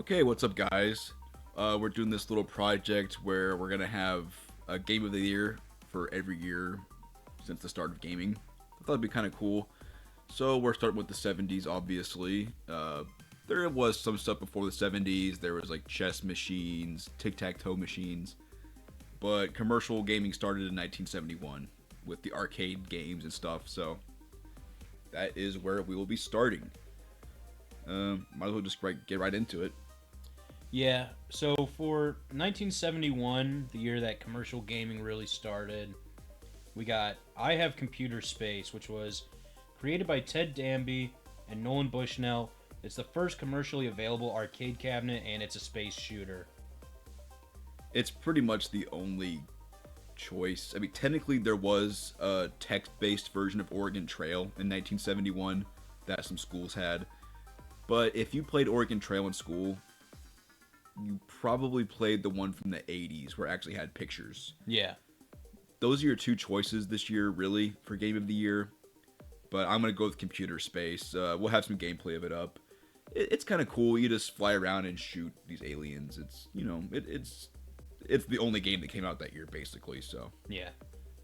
Okay, what's up, guys? We're doing this little project where we're gonna have a game of the year for every year since the start of gaming. I thought it'd be kind of cool. So we're starting with the 70s, obviously. There was some stuff before the 70s. There was like chess machines, tic-tac-toe machines, but commercial gaming started in 1971 with the arcade games and stuff. So that is where we will be starting. Might as well just get right into it. Yeah, so for 1971, the year that commercial gaming really started, we got I Have Computer Space, which was created by Ted Danby and Nolan Bushnell. It's the first commercially available arcade cabinet, and it's a space shooter. It's pretty much the only choice. I mean, technically, there was a text based version of Oregon Trail in 1971 that some schools had. But if you played Oregon Trail in school, you probably played the one from the 80s where it actually had pictures. Yeah, Those are your two choices this year, really, for Game of the Year. But I'm going to go with Computer Space. We'll have some gameplay of it up. It's kind of cool. You just fly around and shoot these aliens. It's the only game that came out that year, basically. yeah.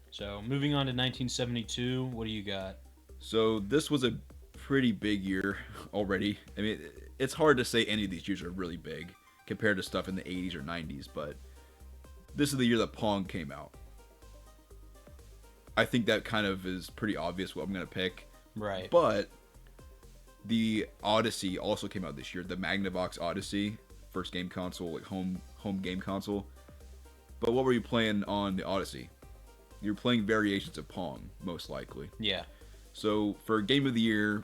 So moving on to 1972, what do you got? So this was a pretty big year already. I mean, it's hard to say any of these years are really big compared to stuff in the 80s or 90s, but this is the year that Pong came out. I think that kind of is pretty obvious what I'm going to pick. Right. But the Odyssey also came out this year, the Magnavox Odyssey, first game console, like home game console. But what were you playing on the Odyssey? You're playing variations of Pong, most likely. Yeah. So for Game of the Year,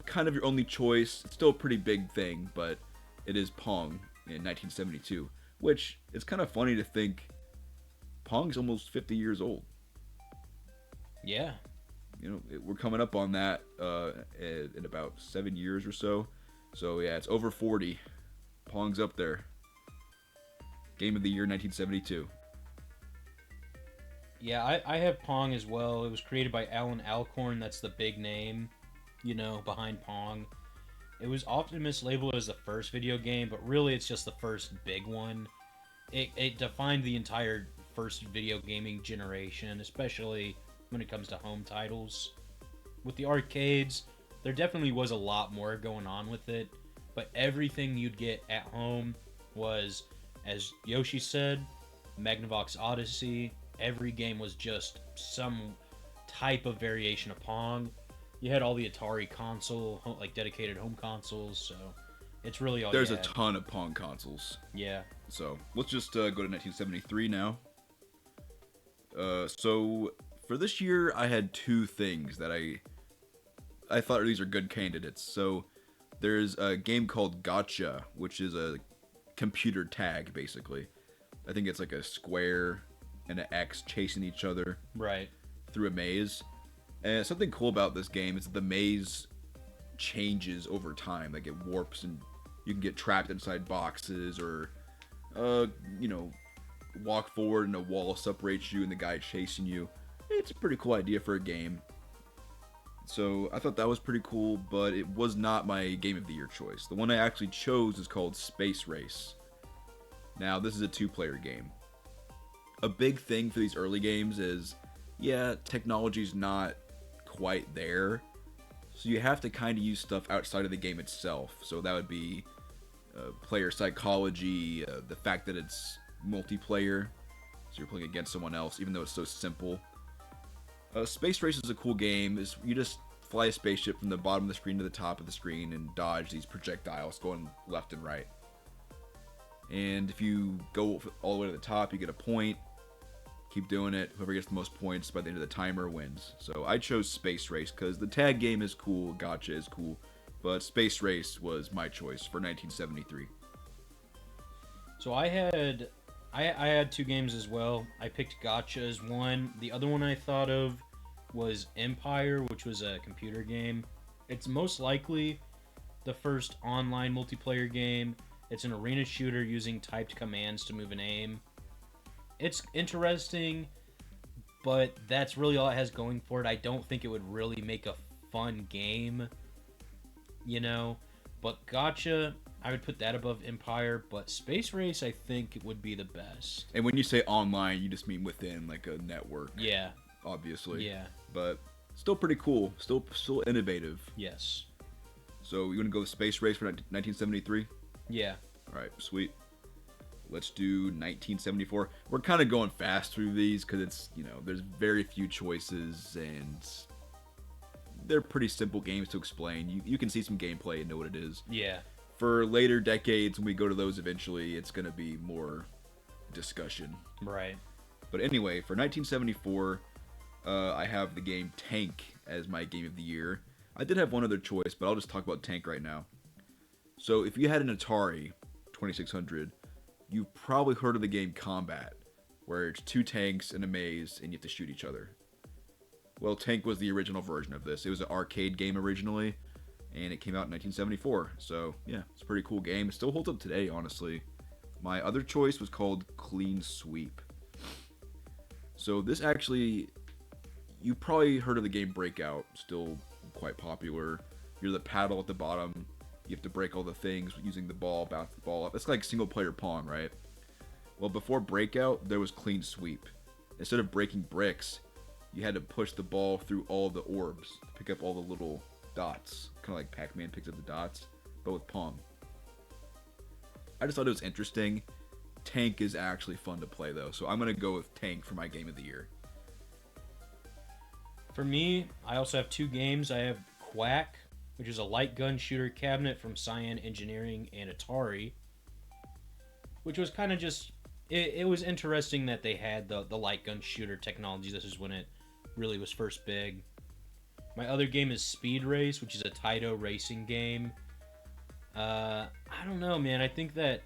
kind of your only choice. It's still a pretty big thing, but it is Pong in 1972, which it's kind of funny to think Pong's almost 50 years old. Yeah. We're coming up on that in about 7 years or so. So yeah, it's over 40. Pong's up there. Game of the Year 1972. Yeah, I have Pong as well. It was created by Alan Alcorn. That's the big name, behind Pong. It was often mislabeled as the first video game, but really it's just the first big one. It defined the entire first video gaming generation, especially when it comes to home titles. With the arcades, there definitely was a lot more going on with it, but everything you'd get at home was, as Yoshi said, Magnavox Odyssey. Every game was just some type of variation of Pong. You had all the Atari console, like dedicated home consoles, so it's really all There's you a had. ton of Pong consoles. Yeah. So let's just go to 1973 now. So for this year, I had two things that I thought these are good candidates. So there's a game called Gotcha, which is a computer tag, basically. I think it's like a square and an X chasing each other Right. through a maze. And something cool about this game is that the maze changes over time. Like it warps and you can get trapped inside boxes or, uh, you know, walk forward and a wall separates you and the guy chasing you. It's a pretty cool idea for a game. So I thought that was pretty cool, but it was not my Game of the Year choice. The one I actually chose is called Space Race. Now, this is a two-player game. A big thing for these early games is, yeah, technology's not quite there. So you have to kind of use stuff outside of the game itself. So that would be player psychology, the fact that it's multiplayer. So you're playing against someone else, even though it's so simple. Space Race is a cool game. You just fly a spaceship from the bottom of the screen to the top of the screen and dodge these projectiles going left and right. And if you go all the way to the top, you get a point. Keep doing it. Whoever gets the most points by the end of the timer wins. So I chose Space Race because the tag game is cool, Gotcha is cool, but Space Race was my choice for 1973. So I had two games as well. I picked Gotcha as one. The other one I thought of was Empire, which was a computer game. It's most likely the first online multiplayer game. It's an arena shooter using typed commands to move and aim. It's interesting, but that's really all it has going for it. I don't think it would really make a fun game, you know? But Gotcha, I would put that above Empire. But Space Race, I think it would be the best. And when you say online, you just mean within like a network. Yeah. Obviously. Yeah. But still pretty cool. Still innovative. Yes. So you want to go with Space Race for 1973? Yeah. All right, sweet. Let's do 1974. We're kind of going fast through these because it's, there's very few choices and they're pretty simple games to explain. You can see some gameplay and know what it is. Yeah. For later decades, when we go to those eventually, it's going to be more discussion. Right. But anyway, for 1974, I have the game Tank as my game of the year. I did have one other choice, but I'll just talk about Tank right now. So if you had an Atari 2600, you've probably heard of the game Combat, where it's two tanks in a maze and you have to shoot each other. Well, Tank was the original version of this. It was an arcade game originally, and it came out in 1974. So yeah, it's a pretty cool game. It still holds up today, honestly. My other choice was called Clean Sweep. So this actually, you probably heard of the game Breakout, still quite popular. You're the paddle at the bottom. You have to break all the things using the ball, bounce the ball up. It's like single player Pong, right? Well, before Breakout, there was Clean Sweep. Instead of breaking bricks, you had to push the ball through all the orbs to pick up all the little dots. Kind of like Pac-Man picks up the dots, but with Pong. I just thought it was interesting. Tank is actually fun to play, though, so I'm going to go with Tank for my game of the year. For me, I also have two games. I have Quack, which is a light gun shooter cabinet from Cyan Engineering and Atari, which was kind of just... It was interesting that they had the light gun shooter technology. This is when it really was first big. My other game is Speed Race, which is a Taito racing game. I don't know, man. I think that...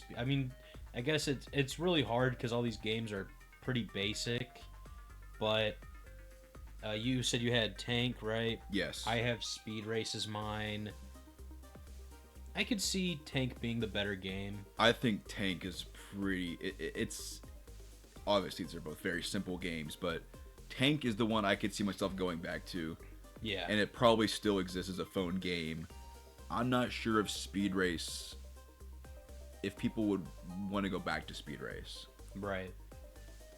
I guess it's really hard because all these games are pretty basic, but... you said you had Tank, right? Yes. I have Speed Race as mine. I could see Tank being the better game. I think Tank is pretty... It's... Obviously, these are both very simple games, but Tank is the one I could see myself going back to. Yeah. And it probably still exists as a phone game. I'm not sure if Speed Race... If people would want to go back to Speed Race. Right.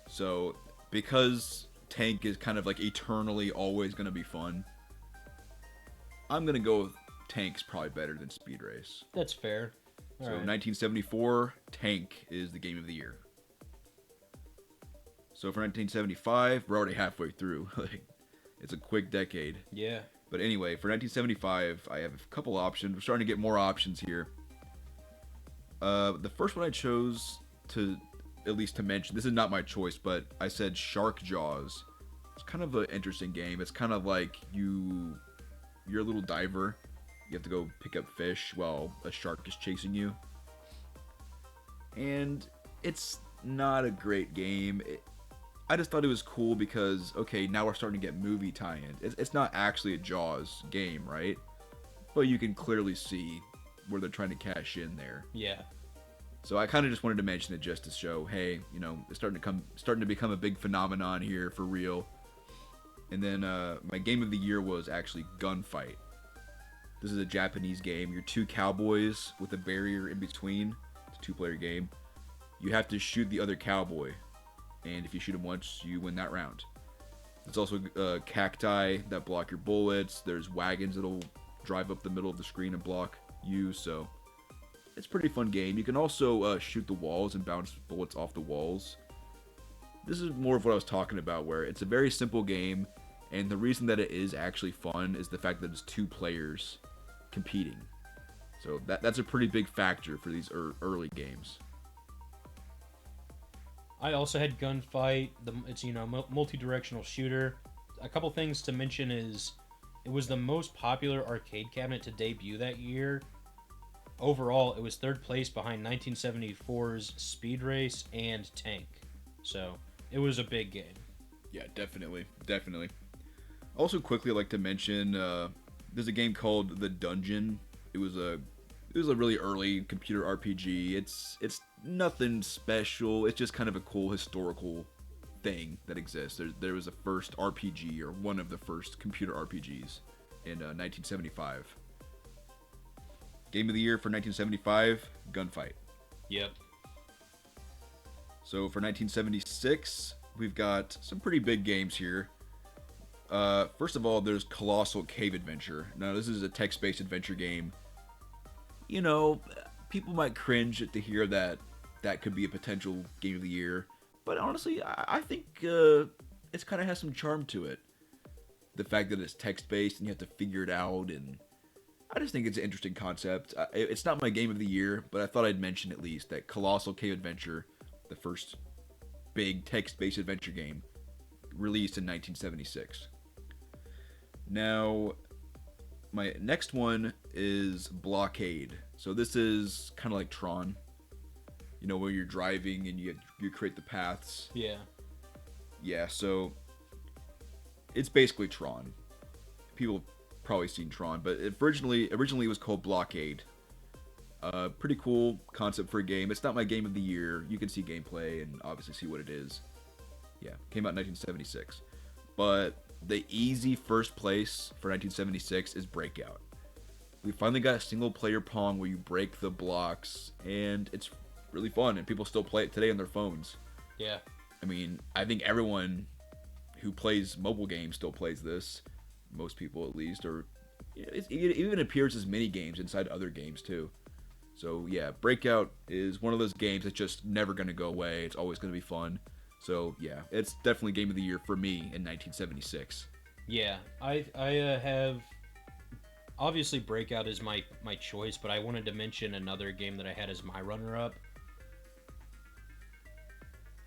So, because... Tank is kind of like eternally always going to be fun, I'm going to go with Tank's probably better than Speed Race. That's fair. All so right. 1974, Tank is the game of the year. So for 1975, we're already halfway through. It's a quick decade. Yeah. But anyway, for 1975, I have a couple options. We're starting to get more options here. The first one I chose to... at least to mention, this is not my choice, but I said Shark Jaws. It's kind of an interesting game. It's kind of like you're a little diver. You have to go pick up fish while a shark is chasing you. And it's not a great game. I just thought it was cool because, okay, now we're starting to get movie tie-in. It's not actually a Jaws game, right? But you can clearly see where they're trying to cash in there. Yeah. So I kind of just wanted to mention it just to show, hey, it's starting to become a big phenomenon here for real. And then my game of the year was actually Gunfight. This is a Japanese game. You're two cowboys with a barrier in between. It's a two-player game. You have to shoot the other cowboy, and if you shoot him once, you win that round. There's also cacti that block your bullets. There's wagons that'll drive up the middle of the screen and block you. So it's a pretty fun game. You can also shoot the walls and bounce bullets off the walls. This is more of what I was talking about, where it's a very simple game, and the reason that it is actually fun is the fact that it's two players competing. So that's a pretty big factor for these early games. I also had Gunfight. It's multi-directional shooter. A couple things to mention is it was the most popular arcade cabinet to debut that year. Overall, it was third place behind 1974's Speed Race and Tank. So it was a big game. Yeah, definitely. Also, quickly, I'd like to mention there's a game called The Dungeon. It was a really early computer RPG. It's nothing special. It's just kind of a cool historical thing that exists. There was a first RPG, or one of the first computer RPGs, in 1975. Game of the year for 1975, Gunfight. Yep. So for 1976, we've got some pretty big games here. First of all, there's Colossal Cave Adventure. Now, this is a text-based adventure game. You know, people might cringe to hear that that could be a potential game of the year, but honestly, I think it's kind of has some charm to it. The fact that it's text-based and you have to figure it out, and I just think it's an interesting concept. It's not my game of the year, but I thought I'd mention at least that Colossal Cave Adventure, the first big text-based adventure game, released in 1976. Now, my next one is Blockade. So this is kind of like Tron. You know, where you're driving and you create the paths. Yeah. Yeah, so it's basically Tron. People have probably seen Tron, but originally it was called Blockade. Pretty cool concept for a game. It's not my game of the year. You can see gameplay and obviously see what it is. Yeah, came out in 1976. But the easy first place for 1976 is Breakout. We finally got a single player Pong where you break the blocks, and it's really fun, and people still play it today on their phones. Yeah. I mean, I think everyone who plays mobile games still plays this. Most people, at least, or it even appears as mini games inside other games too. So yeah, Breakout is one of those games that's just never going to go away. It's always going to be fun. So yeah, it's definitely game of the year for me in 1976. Yeah, I have obviously Breakout is my choice, but I wanted to mention another game that I had as my runner-up.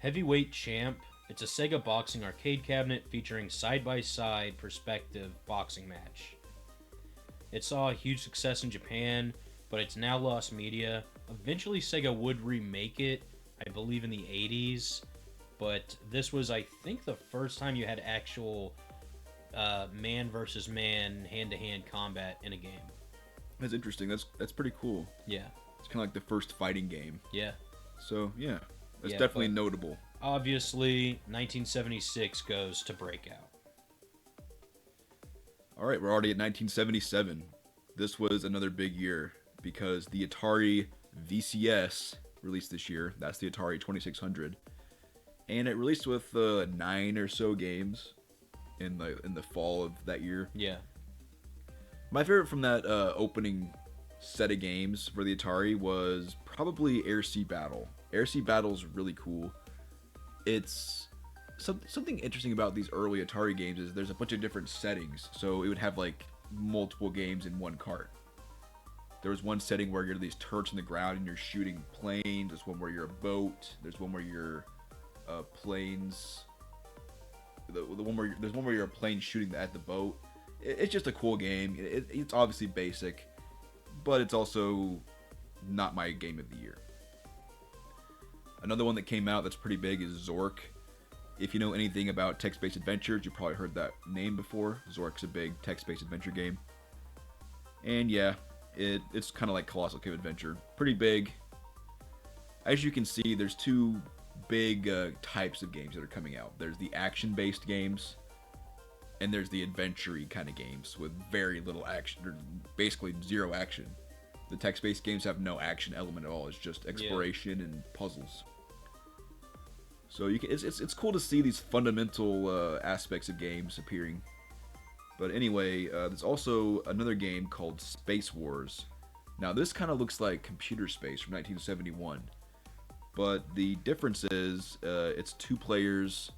Heavyweight Champ. It's a Sega boxing arcade cabinet featuring side-by-side perspective boxing match. It saw a huge success in Japan, but it's now lost media. Eventually Sega would remake it, I believe in the 80s, but this was, I think, the first time you had actual man versus man, hand-to-hand combat in a game. That's interesting. That's pretty cool. Yeah. It's kind of like the first fighting game. Yeah. So yeah, that's definitely notable. Obviously, 1976 goes to Breakout. All right, we're already at 1977. This was another big year because the Atari VCS released this year. That's the Atari 2600, and it released with 9 or so games in the fall of that year. Yeah. My favorite from that opening set of games for the Atari was probably Air Sea Battle. Air Sea Battle is really cool. It's something interesting about these early Atari games is there's a bunch of different settings. So it would have like multiple games in one cart. There was one setting where you're these turrets in the ground and you're shooting planes. There's one where you're a boat. There's one where you're planes. There's one where you're a plane shooting at the boat. It's just a cool game. It's obviously basic, but it's also not my game of the year. Another one that came out that's pretty big is Zork. If you know anything about text-based adventures, you probably heard that name before. Zork's a big text-based adventure game. And yeah, it's kind of like Colossal Cave Adventure. Pretty big. As you can see, there's two big types of games that are coming out. There's the action-based games, and there's the adventure-y kind of games with very little action, or basically zero action. The text-based games have no action element at all. It's just exploration and puzzles. So it's cool to see these fundamental aspects of games appearing. But anyway, there's also another game called Space Wars. Now this kind of looks like Computer Space from 1971. But the difference is it's 2 players,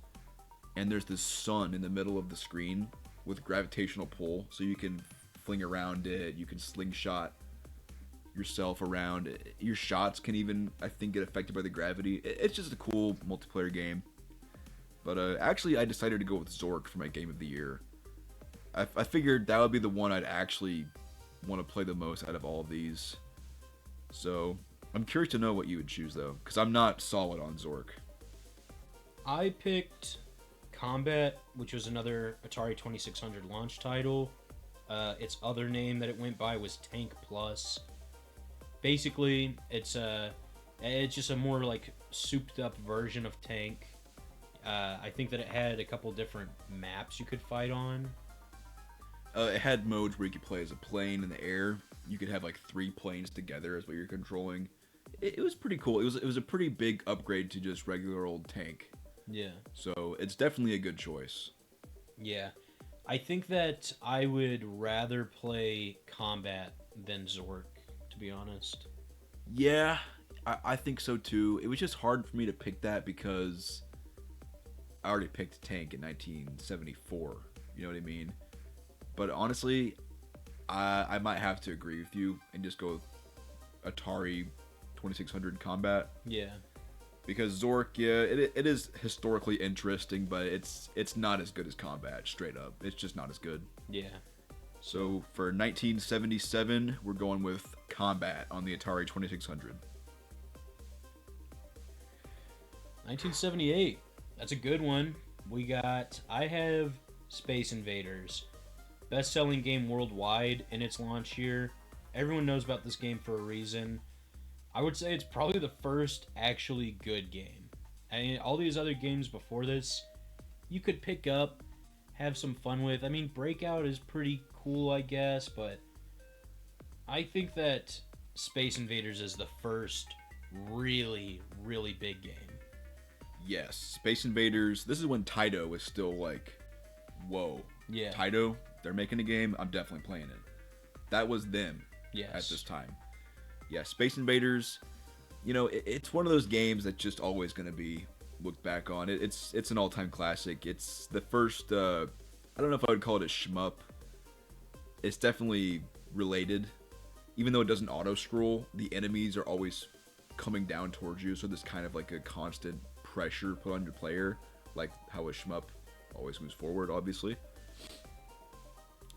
and there's this sun in the middle of the screen with gravitational pull. So you can fling around it, you can slingshot yourself around. Your shots can even, I think, get affected by the gravity. It's just a cool multiplayer game. But actually, I decided to go with Zork for my game of the year. I figured that would be the one I'd actually want to play the most out of all of these. So I'm curious to know what you would choose, though, because I'm not solid on Zork. I picked Combat, which was another Atari 2600 launch title. Its other name that it went by was Tank Plus. Basically, it's just a more like souped up version of Tank. I think that it had a couple different maps you could fight on. It had modes where you could play as a plane in the air. You could have like 3 planes together as what you're controlling. It was pretty cool. It was a pretty big upgrade to just regular old tank. Yeah. So it's definitely a good choice. Yeah. I think that I would rather play combat than Zork, to be honest. Yeah, I think so too. It was just hard for me to pick that because I already picked tank in 1974. You know what I mean? But honestly, I might have to agree with you and just go with Atari 2600 combat. Yeah. Because Zork, yeah, it is historically interesting, but it's not as good as combat. Straight up, it's just not as good. Yeah. So for 1977, we're going with combat on the Atari 2600. 1978. That's a good one. I have Space Invaders. Best-selling game worldwide in its launch year. Everyone knows about this game for a reason. I would say it's probably the first actually good game. I mean, all these other games before this, you could pick up, have some fun with. I mean, Breakout is pretty cool, I guess, but I think that Space Invaders is the first really, really big game. Yes, Space Invaders. This is when Taito was still like, whoa. Yeah. Taito, they're making a game. I'm definitely playing it. That was them Yes. at this time. Yeah, Space Invaders. You know, it's one of those games that's just always going to be looked back on. It's an all-time classic. It's the first. I don't know if I would call it a shmup. It's definitely related, even though it doesn't auto-scroll. The enemies are always coming down towards you, so there's kind of like a constant pressure put on your player, like how a shmup always moves forward, obviously.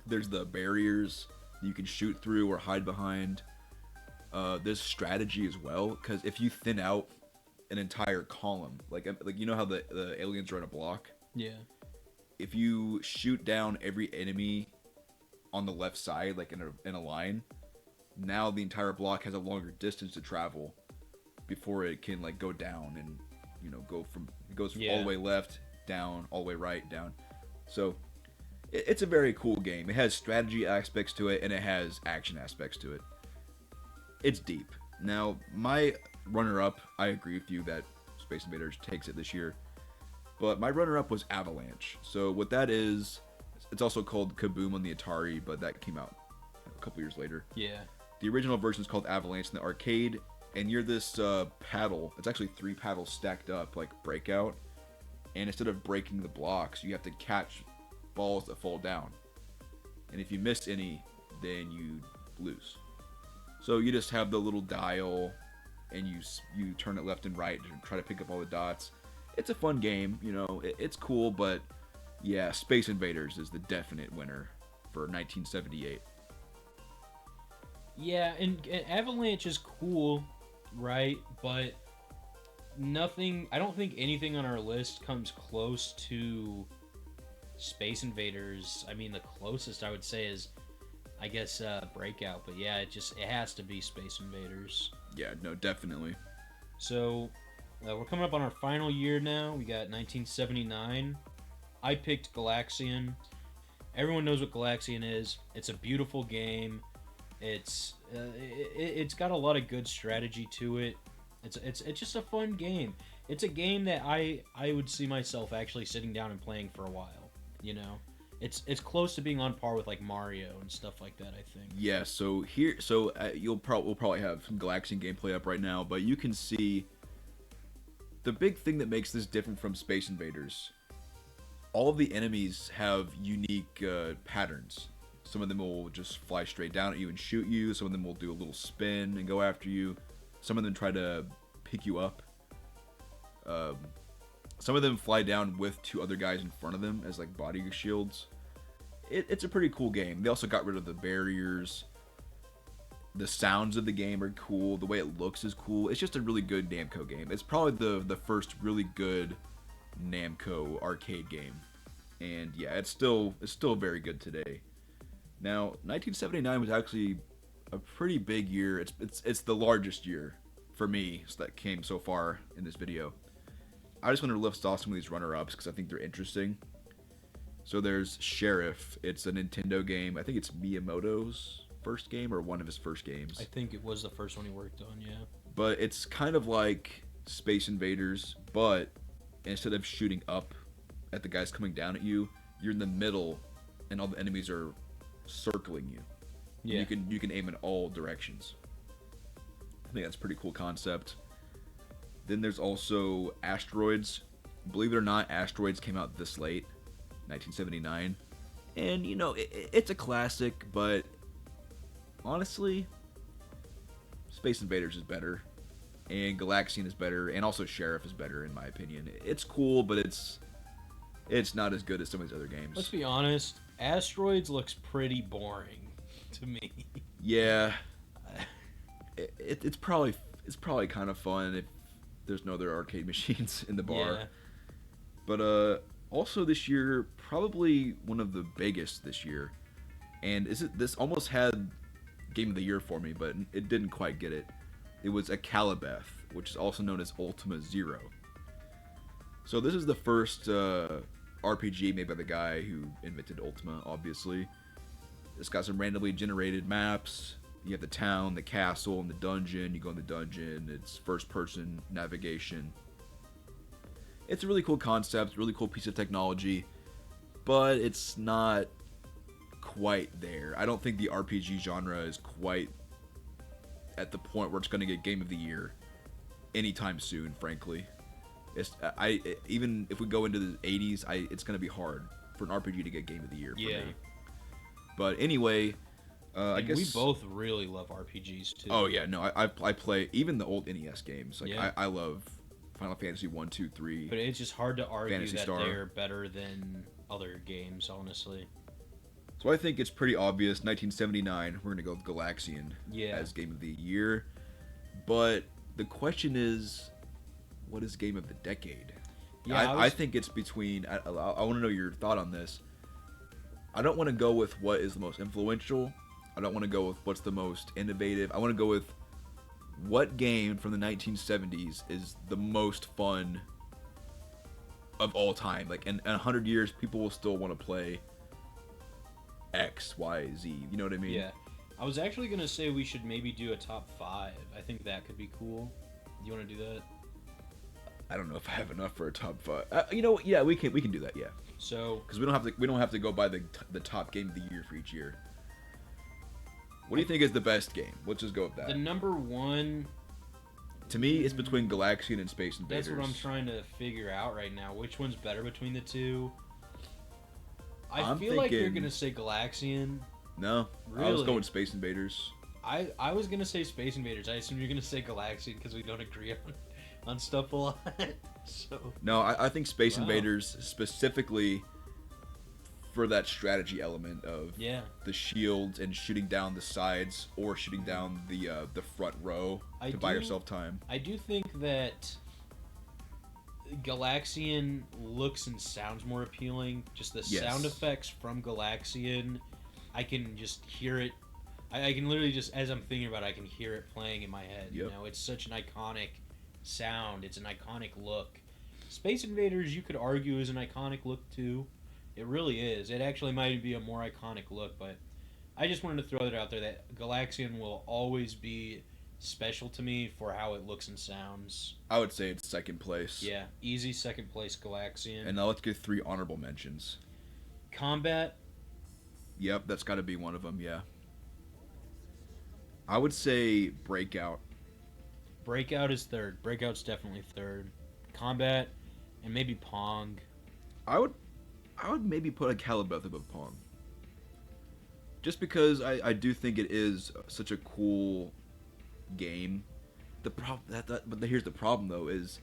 There's the barriers you can shoot through or hide behind. There's strategy as well, because if you thin out an entire column, like you know how the aliens are on a block? Yeah. If you shoot down every enemy on the left side, like in a line, now the entire block has a longer distance to travel before it can like go down and it goes all the way left, down, all the way right, down. So it's a very cool game. It has strategy aspects to it, and it has action aspects to it. It's deep. Now, my runner-up, I agree with you that Space Invaders takes it this year, but my runner-up was Avalanche. So what that is, it's also called Kaboom on the Atari, but that came out a couple years later. Yeah. The original version is called Avalanche in the arcade, and you're this paddle. It's actually 3 paddles stacked up, like Breakout, and instead of breaking the blocks, you have to catch balls that fall down. And if you miss any, then you lose. So you just have the little dial, and you turn it left and right to try to pick up all the dots. It's a fun game, it's cool, but yeah, Space Invaders is the definite winner for 1978. Yeah, and Avalanche is cool, right? But I don't think anything on our list comes close to Space Invaders. I mean, the closest I would say is, I guess, Breakout. But yeah, it has to be Space Invaders. Yeah, no, definitely. So, we're coming up on our final year now. We got 1979. I picked Galaxian. Everyone knows what Galaxian is. It's a beautiful game. It's got a lot of good strategy to it. It's just a fun game. It's a game that I would see myself actually sitting down and playing for a while. It's close to being on par with like Mario and stuff like that, I think. Yeah. So we'll probably have some Galaxian gameplay up right now, but you can see the big thing that makes this different from Space Invaders. All of the enemies have unique patterns. Some of them will just fly straight down at you and shoot you. Some of them will do a little spin and go after you. Some of them try to pick you up. Some of them fly down with 2 other guys in front of them as like body shields. It's a pretty cool game. They also got rid of the barriers. The sounds of the game are cool. The way it looks is cool. It's just a really good Namco game. It's probably the first really good Namco arcade game. And yeah, it's still very good today. Now, 1979 was actually a pretty big year. It's the largest year for me that came so far in this video. I just want to list off some of these runner-ups because I think they're interesting. So there's Sheriff. It's a Nintendo game. I think it's Miyamoto's first game or one of his first I games. think it was the first one he worked on. Yeah. But it's kind of like Space Invaders, but instead of shooting up at the guys coming down at you, you're in the middle and all the enemies are circling you. Yeah. You can aim in all directions. I think that's a pretty cool concept. Then there's also Asteroids. Believe it or not, Asteroids came out this late, 1979. And, you know, it's a classic, but honestly, Space Invaders is better. And Galaxian is better. And also Sheriff is better, in my opinion. It's cool, but it's not as good as some of these other games. Let's be honest. Asteroids looks pretty boring to me. Yeah. It's probably kind of fun if there's no other arcade machines in the bar. Yeah. But also this year, probably one of the biggest this year, and this almost had Game of the Year for me, but it didn't quite get it. It was Akalabeth, which is also known as Ultima Zero. So this is the first RPG made by the guy who invented Ultima, obviously. It's got some randomly generated maps. You have the town, the castle, and the dungeon. You go in the dungeon. It's first-person navigation. It's a really cool concept, really cool piece of technology, but it's not quite there. I don't think the RPG genre is quite at the point where it's going to get Game of the Year anytime soon, frankly. Even if we go into the 80s, it's going to be hard for an RPG to get Game of the Year for me. But anyway, I guess we both really love RPGs too. Oh yeah, no, I play even the old NES games. Like Yeah. I love Final Fantasy 1, 2, 3. But it's just hard to argue Phantasy that Star. they're better than other games, honestly. So I think it's pretty obvious. 1979, we're gonna go with Galaxian as Game of the Year. But the question is, what is Game of the Decade? Yeah, I think it's between. I want to know your thought on this. I don't want to go with what is the most influential. I don't want to go with what's the most innovative. I want to go with what game from the 1970s is the most fun of all time. Like in 100 years, people will still want to play X, Y, Z. You know what I mean? Yeah. I was actually going to say we should maybe do a top 5. I think that could be cool. You want to do that? I don't know if I have enough for a top 5. You know what? Yeah, we can do that. Yeah. So, because we don't have to go by the top game of the year for each year. What do you think is the best game? Let's just go with that. The number one, to me, it's between Galaxian and Space Invaders. That's what I'm trying to figure out right now. Which one's better between the two? I feel like you're gonna say Galaxian. No, really? I was going Space Invaders. I was gonna say Space Invaders. I assume you're gonna say Galaxian because we don't agree on stuff a lot. So no, I think Space Invaders specifically for that strategy element of the shields and shooting down the sides or shooting down the front row to buy yourself time. I do think that Galaxian looks and sounds more appealing. Just the sound effects from Galaxian, I can just hear it. I can literally just, as I'm thinking about it, I can hear it playing in my head. Yep. You know, it's such an iconic sound. It's an iconic look. Space Invaders, you could argue, is an iconic look too. It really is. It actually might be a more iconic look, but I just wanted to throw that out there that Galaxian will always be special to me for how it looks and sounds. I would say it's second place. Yeah, easy second place Galaxian. And now let's get 3 honorable mentions. Combat. Yep, that's got to be one of them, yeah. I would say Breakout. Breakout is third. Breakout's definitely third. Combat and maybe Pong. I would maybe put a Calabeth above Pong. Just because I do think it is such a cool game. The problem but here's the problem though is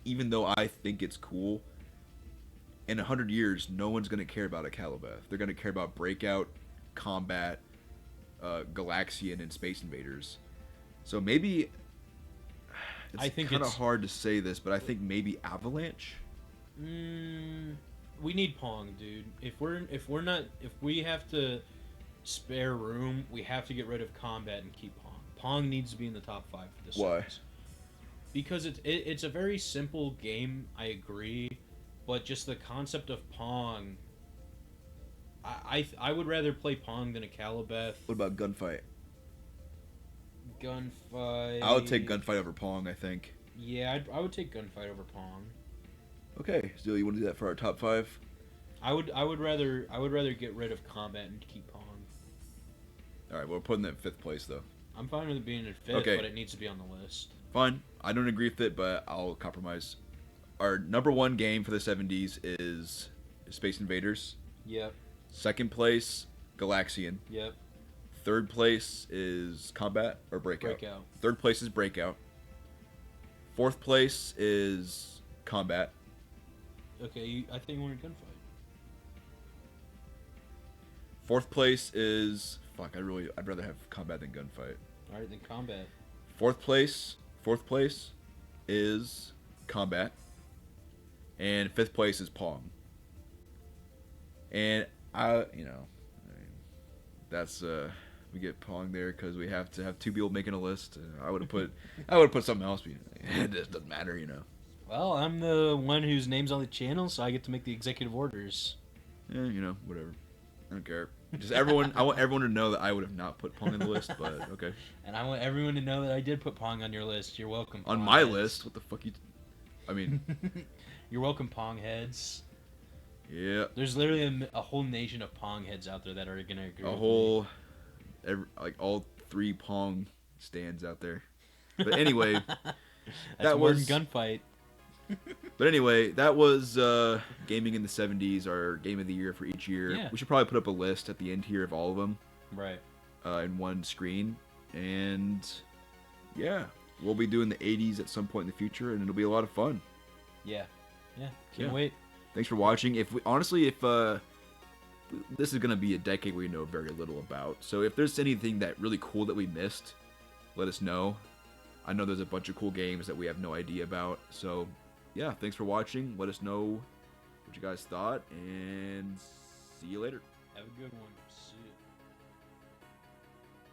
even though I think it's cool, in 100 years no one's gonna care about a Calabeth. They're gonna care about Breakout, Combat, Galaxian, and Space Invaders. So maybe it's kind of hard to say this, but I think maybe Avalanche. We need Pong, dude. If we have to spare room, we have to get rid of Combat and keep Pong. Pong needs to be in the top 5 for this. Why? Series. Because it's a very simple game. I agree, but just the concept of Pong I would rather play Pong than a Calabeth. What about Gunfight? Gunfight. I would take Gunfight over Pong, I think. Yeah, I would take Gunfight over Pong. Okay, so you want to do that for our top 5? I would rather get rid of combat and keep Pong. All right, we're putting that in 5th place though. I'm fine with it being in 5th, Okay. but it needs to be on the list. Fine. I don't agree with it, but I'll compromise. Our number 1 game for the 70s is Space Invaders. Yep. 2nd place, Galaxian. Yep. 3rd place is Combat or Breakout. 3rd place is Breakout. 4th place is Combat. Okay, I think we're in Gunfight. 4th place is I'd rather have Combat than Gunfight. All right, then Combat. 4th place is Combat. And 5th place is Pong. And that's we get Pong there because we have to have 2 people making a list. I would have put something else. But it just doesn't matter, Well, I'm the one whose name's on the channel, so I get to make the executive orders. Yeah, whatever. I don't care. Just I want everyone to know that I would have not put Pong on the list, but okay. And I want everyone to know that I did put Pong on your list. You're welcome. On Pong my heads. list? What the fuck I mean, You're welcome, Pong heads. yeah. There's literally a whole nation of Pong heads out there that are gonna agree. All 3 Pong stands out there. But anyway, That's more than Gunfight. But anyway, that was gaming in the 70s, our game of the year for each year. Yeah. We should probably put up a list at the end here of all of them. Right. In one screen. And yeah, we'll be doing the 80s at some point in the future, and it'll be a lot of fun. Yeah. Can't wait. Thanks for watching. If this is going to be a decade we know very little about. So if there's anything that really cool that we missed, let us know. I know there's a bunch of cool games that we have no idea about. So yeah, thanks for watching. Let us know what you guys thought, and see you later. Have a good one. See you.